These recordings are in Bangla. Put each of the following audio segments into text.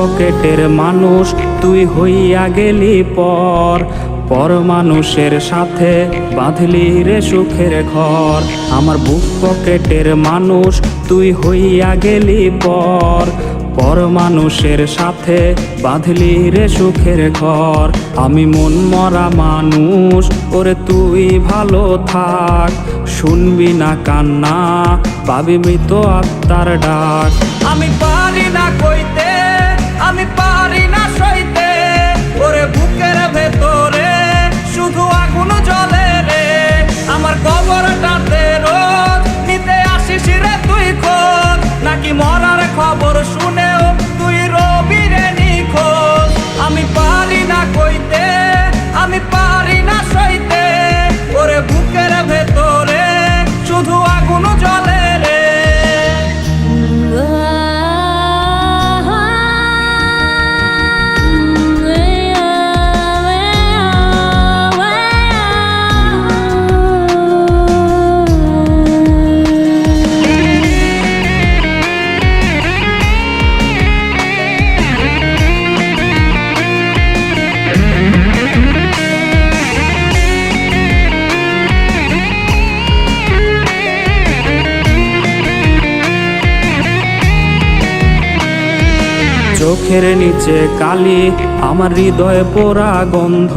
পকেটের মানুষ তুই হইয়া গেলি পর, পর মানুষের সাথে বাঁধলি রে সুখের ঘর। আমার বুক পকেটের মানুষ তুই হইয়া গেলি পর, পর মানুষের সাথে বাঁধলি রে সুখের ঘর। আমি মন মরা মানুষ, ওরে তুই ভালো থাক, শুনবি না কান্না, পাবি মৃত আত্মার ডাক। আমি পারি না কইতে, আমি পারি না সইতে, ওরে বুকের ভেতরে শুধু আগুন জ্বলে রে। আমার কবরটাতে রোজ নিতে আসিস রে তুই খোঁজ, নাকি মরার খবর শুনেও তুই রবি রে নিখোঁজ। আমি পারি না কইতে, আমি পারি না সইতে, ওরে বুকের ভেতরে শুধু আগুন জ্বলে রে। চোখের নিচে কালি, আমার হৃদয়ে পোড়া গন্ধ,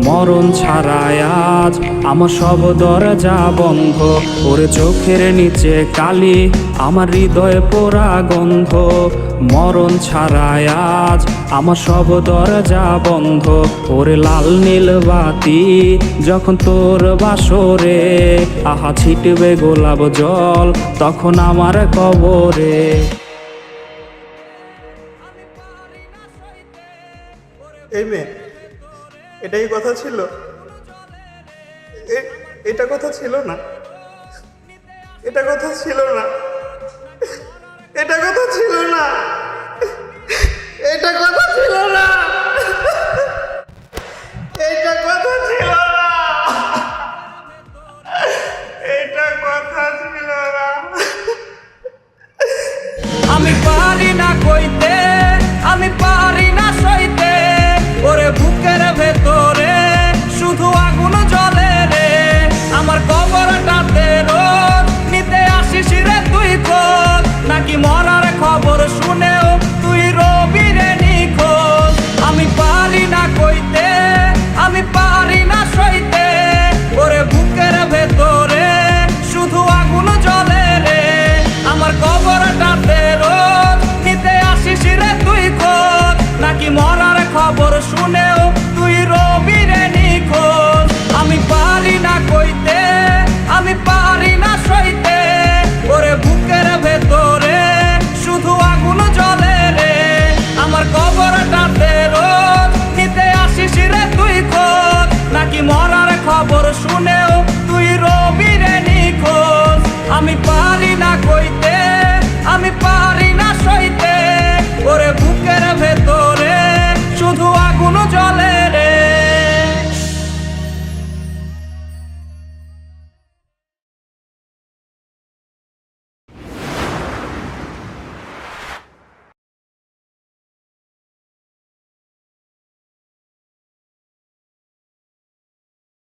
মরণ ছাড়ায় আজ আমার সব দরজা বন্ধ। ওরে চোখের নিচে কালি, আমার হৃদয়ে পোড়া গন্ধ, মরণ ছাড়ায় আজ আমার সব দরজা বন্ধ। ওরে লাল নীল বাতি যখন তোর বাসরে, আহা ছিটবে গোলাপ জল তখন আমার কবরে। এই মেয়ে, এটাই কথা ছিল? এটা কথা ছিল না, এটা কথা ছিল না, এটা কথা ছিল না, এটা কথা ছিল না, এটা কথা ছিল না, এটা কথা ছিল না। আমি পারি না কইতে, আমি পারি না সইতে, ওরে বুকের ভেতরে শুধু আগুন জ্বলে রে। আমার কবরটাতে রোজ নিতে আসিস রে তুই খোঁজ, নাকি মরার খবর শুনেও তুই রবি রে নিখোঁজ। আমি পারি না কইতে, আমি পারি না সইতে, ওরে বুকের ভেতরে শুধু আগুন জ্বলে রে। আমার কবরটাতে রোজ নিতে আসিস রে তুই খোঁজ, নাকি মরার খবর শুনেও তুই রবি রে নিখোঁজ। আমি পারি না কইতে, আমি পারি না সইতে, ওরে বুকের ভেতরে শুধু আগুন জ্বলে রে। আমার কবরটাতে রোজ নিতে আসিস রে তুই খোঁজ, নাকি মরার খবর শুনেও তুই রবি রে নিখোঁজ। আমি পারি না কইতে,